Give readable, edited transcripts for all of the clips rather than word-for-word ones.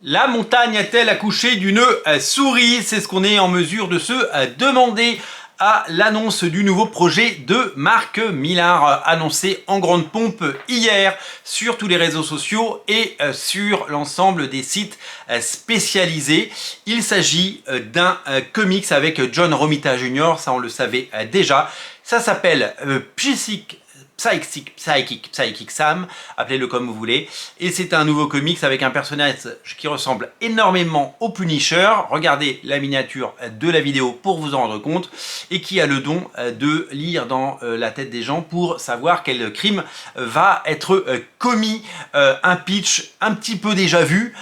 La montagne a-t-elle accouché d'une souris? C'est ce qu'on est en mesure de se demander à l'annonce du nouveau projet de Marc Millar, annoncé en grande pompe hier sur tous les réseaux sociaux et sur l'ensemble des sites spécialisés. Il s'agit d'un comics avec John Romita Jr., ça on le savait déjà. Ça s'appelle Psychic Sam, appelez-le comme vous voulez, et c'est un nouveau comics avec un personnage qui ressemble énormément au Punisher. Regardez la miniature de la vidéo pour vous en rendre compte, et qui a le don de lire dans la tête des gens pour savoir quel crime va être commis. Un pitch un petit peu déjà vu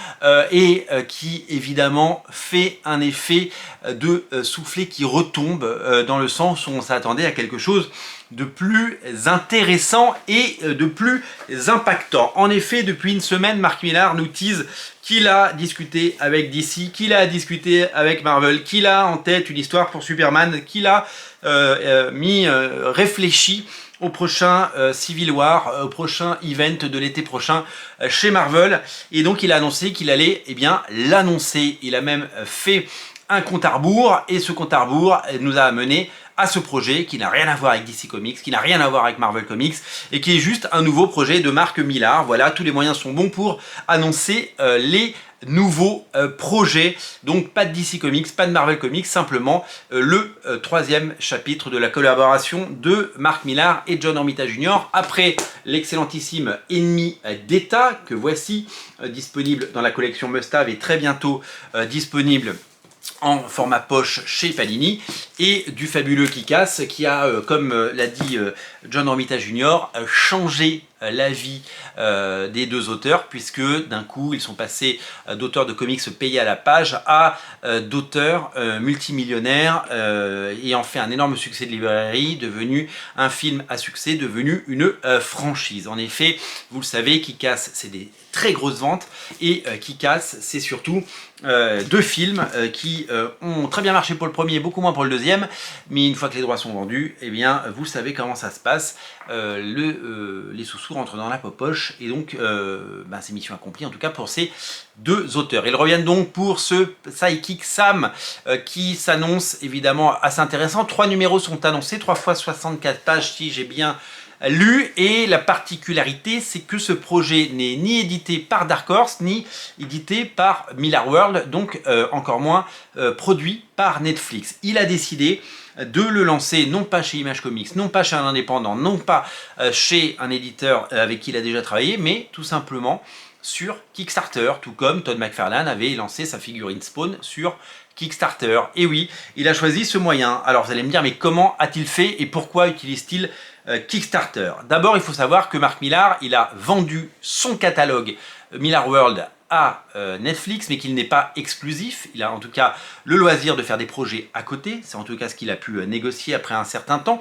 et qui évidemment fait un effet de soufflet qui retombe dans le sens où on s'attendait à quelque chose de plus intéressant et de plus impactant. En effet, depuis une semaine, Marc Millar nous tease qu'il a discuté avec DC, qu'il a discuté avec Marvel, qu'il a en tête une histoire pour Superman, qu'il a réfléchi au prochain Civil War, au prochain event de l'été prochain chez Marvel. Et donc il a annoncé qu'il allait l'annoncer. Il a même fait un compte à rebours, et ce compte à rebours nous a amené à ce projet qui n'a rien à voir avec DC Comics, qui n'a rien à voir avec Marvel Comics, et qui est juste un nouveau projet de Marc Millar. Voilà, tous les moyens sont bons pour annoncer les nouveaux projets. Donc pas de DC Comics, pas de Marvel Comics, simplement le troisième chapitre de la collaboration de Marc Millar et John Romita Jr. après l'excellentissime Ennemi d'État, que voici disponible dans la collection Must-Have et très bientôt disponible en format poche chez Panini, et du fabuleux Kick-Ass qui a, comme l'a dit John Romita Jr., changé la vie des deux auteurs, puisque d'un coup ils sont passés d'auteurs de comics payés à la page à d'auteurs multimillionnaires ayant fait un énorme succès de librairie, devenu un film à succès, devenu une franchise. En effet, vous le savez, Kick-Ass c'est des très grosses ventes, et Kick-Ass c'est surtout deux films qui ont très bien marché pour le premier, beaucoup moins pour le deuxième, mais une fois que les droits sont vendus, eh bien vous savez comment ça se passe. Les sous-sous rentrent dans la poche, et donc c'est mission accomplie en tout cas pour ces deux auteurs. Ils reviennent donc pour ce Psychic Sam qui s'annonce évidemment assez intéressant. 3 numéros sont annoncés, 3 fois 64 pages si j'ai bien lu, et la particularité c'est que ce projet n'est ni édité par Dark Horse ni édité par Millar World, donc encore moins produit par Netflix. Il a décidé de le lancer non pas chez Image Comics, non pas chez un indépendant, non pas chez un éditeur avec qui il a déjà travaillé, mais tout simplement sur Kickstarter, tout comme Todd McFarlane avait lancé sa figurine Spawn sur Kickstarter. Et oui, il a choisi ce moyen. Alors vous allez me dire, mais comment a-t-il fait et pourquoi utilise-t-il Kickstarter? D'abord, il faut savoir que Marc Millar, il a vendu son catalogue Millar World à Netflix, mais qu'il n'est pas exclusif. Il a en tout cas le loisir de faire des projets à côté, c'est en tout cas ce qu'il a pu négocier après un certain temps,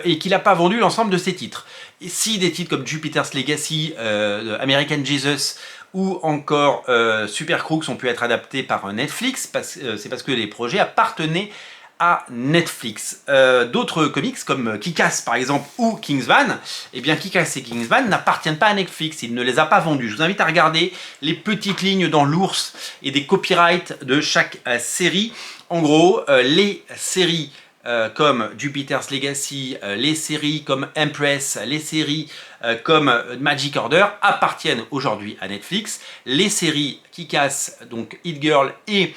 et qu'il n'a pas vendu l'ensemble de ses titres. Et si des titres comme Jupiter's Legacy, American Jesus ou encore Super Crooks ont pu être adaptés par Netflix, c'est parce que les projets appartenaient à Netflix. D'autres comics comme Kick-Ass par exemple ou Kingsman, eh bien Kick-Ass et Kingsman n'appartiennent pas à Netflix, il ne les a pas vendus. Je vous invite à regarder les petites lignes dans l'ours et des copyrights de chaque série. En gros, les séries comme Jupiter's Legacy, les séries comme Empress, les séries comme Magic Order appartiennent aujourd'hui à Netflix. Les séries Kick-Ass, donc Hit Girl et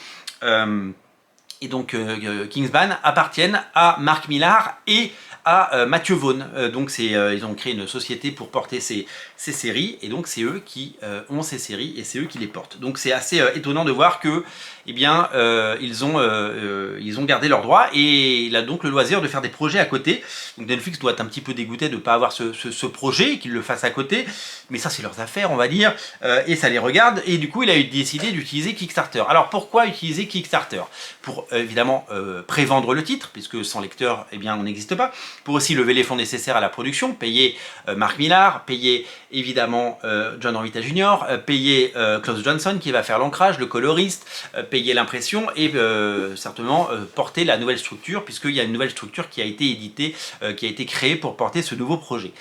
donc Kingsman appartiennent à Marc Millar et à Matthew Vaughn. Donc ils ont créé une société pour porter ces séries, et donc c'est eux qui ont ces séries et c'est eux qui les portent. Donc c'est assez étonnant de voir que ils ont gardé leurs droits, et il a donc le loisir de faire des projets à côté. Donc Netflix doit être un petit peu dégoûté de ne pas avoir ce projet, qu'ils le fassent à côté, mais ça c'est leurs affaires on va dire, et ça les regarde, et du coup il a décidé d'utiliser Kickstarter. Alors pourquoi utiliser Kickstarter? Pour évidemment prévendre le titre, puisque sans lecteur on n'existe pas, pour aussi lever les fonds nécessaires à la production, payer Marc Millar, payer évidemment John Romita Jr., payer Klaus Johnson qui va faire l'ancrage, le coloriste, payer l'impression et certainement porter la nouvelle structure, puisqu'il y a une nouvelle structure qui a été éditée, qui a été créée pour porter ce nouveau projet.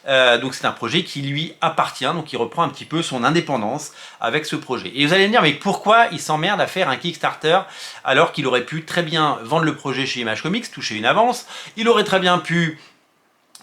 Donc c'est un projet qui lui appartient, donc il reprend un petit peu son indépendance avec ce projet. Et vous allez me dire, mais pourquoi il s'emmerde à faire un Kickstarter alors qu'il aurait pu très bien vendre le projet chez Image Comics, toucher une avance, il aurait très bien pu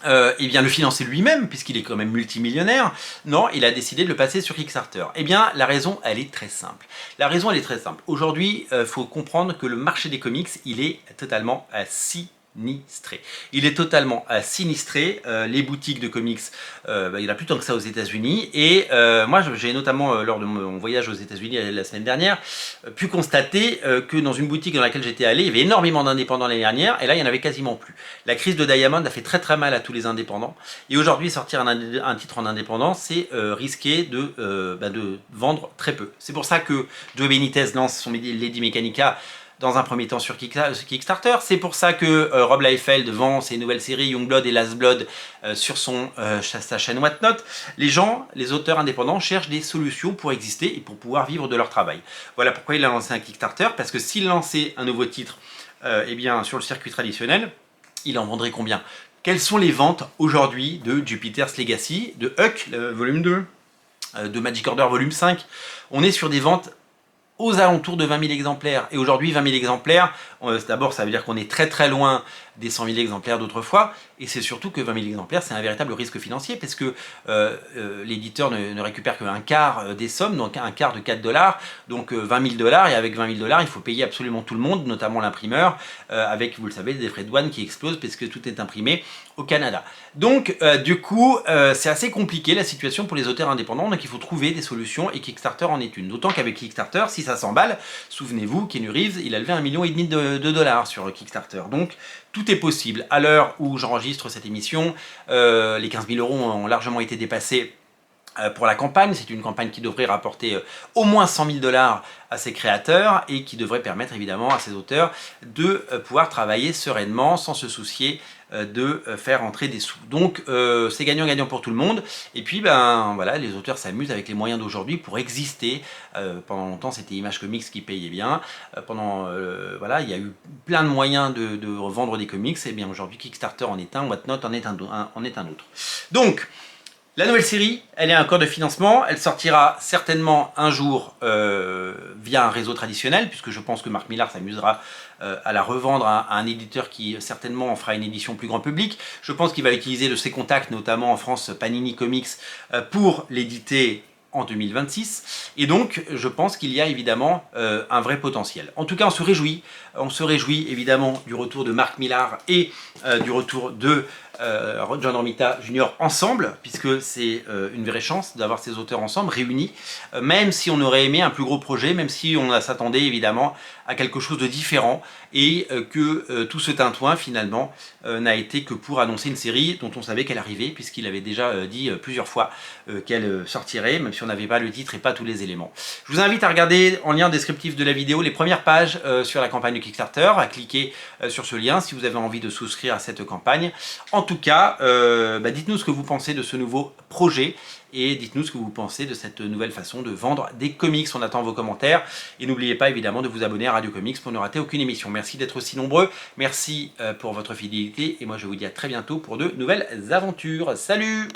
eh bien, le financer lui-même, puisqu'il est quand même multimillionnaire. Non, il a décidé de le passer sur Kickstarter. Eh bien, la raison, elle est très simple. La raison, elle est très simple. Aujourd'hui, il faut comprendre que le marché des comics, il est totalement sinistré. Il est totalement sinistré. Les boutiques de comics, il n'y en a plus tant que ça aux États-Unis. Et moi, j'ai notamment, lors de mon voyage aux États-Unis la semaine dernière, pu constater que dans une boutique dans laquelle j'étais allé, il y avait énormément d'indépendants l'année dernière, et là, il n'y en avait quasiment plus. La crise de Diamond a fait très très mal à tous les indépendants. Et aujourd'hui, sortir un titre en indépendant, c'est risquer de vendre très peu. C'est pour ça que Joe Benitez lance son Lady Mechanica dans un premier temps sur Kickstarter. C'est pour ça que Rob Liefeld vend ses nouvelles séries Youngblood et Last Blood sur sa chaîne Whatnot. Les auteurs indépendants cherchent des solutions pour exister et pour pouvoir vivre de leur travail. Voilà pourquoi il a lancé un Kickstarter, parce que s'il lançait un nouveau titre eh bien, sur le circuit traditionnel, il en vendrait combien? Quelles sont les ventes aujourd'hui de Jupiter's Legacy, de Huck, volume 2, de Magic Order volume 5? On est sur des ventes aux alentours de 20 000 exemplaires. Et aujourd'hui, 20 000 exemplaires, d'abord, ça veut dire qu'on est très très loin des 100 000 exemplaires d'autrefois. Et c'est surtout que 20 000 exemplaires, c'est un véritable risque financier, parce que l'éditeur ne récupère qu'un quart des sommes, donc un quart de 4 $, donc 20 000 $. Et avec 20 000 $, il faut payer absolument tout le monde, notamment l'imprimeur, avec, vous le savez, des frais de douane qui explosent, parce que tout est imprimé au Canada. Donc, du coup, c'est assez compliqué la situation pour les auteurs indépendants, donc il faut trouver des solutions, et Kickstarter en est une. D'autant qu'avec Kickstarter, si ça s'emballe, souvenez-vous, Keanu Reeves, il a levé 1,5 million de dollars sur Kickstarter. Donc, tout est possible. À l'heure où j'enregistre cette émission, les 15 000 € ont largement été dépassés pour la campagne. C'est une campagne qui devrait rapporter au moins 100 000 $ à ses créateurs et qui devrait permettre évidemment à ses auteurs de pouvoir travailler sereinement sans se soucier de faire entrer des sous. Donc c'est gagnant-gagnant pour tout le monde. Et puis ben voilà, les auteurs s'amusent avec les moyens d'aujourd'hui pour exister. Pendant longtemps c'était Image Comics qui payait bien. Voilà, il y a eu plein de moyens de vendre des comics. Et bien aujourd'hui Kickstarter en est un, Whatnot en est un autre. Donc la nouvelle série, elle est un corps de financement, elle sortira certainement un jour via un réseau traditionnel, puisque je pense que Mark Millar s'amusera à la revendre à un éditeur qui certainement en fera une édition plus grand public. Je pense qu'il va utiliser de ses contacts, notamment en France Panini Comics, pour l'éditer en 2026, et donc je pense qu'il y a évidemment un vrai potentiel. En tout cas, on se réjouit évidemment du retour de Mark Millar et du retour de John Romita Jr. ensemble, puisque c'est une vraie chance d'avoir ces auteurs ensemble, réunis, même si on aurait aimé un plus gros projet, même si on s'attendait évidemment à quelque chose de différent, et que tout ce tintouin finalement n'a été que pour annoncer une série dont on savait qu'elle arrivait, puisqu'il avait déjà dit plusieurs fois qu'elle sortirait, même si on n'avait pas le titre et pas tous les éléments. Je vous invite à regarder en lien descriptif de la vidéo les premières pages sur la campagne de Kickstarter, à cliquer sur ce lien si vous avez envie de souscrire à cette campagne. En tout cas, dites-nous ce que vous pensez de ce nouveau projet et dites-nous ce que vous pensez de cette nouvelle façon de vendre des comics. On attend vos commentaires et n'oubliez pas évidemment de vous abonner à Radio Comics pour ne rater aucune émission. Merci d'être aussi nombreux, merci pour votre fidélité et moi je vous dis à très bientôt pour de nouvelles aventures. Salut!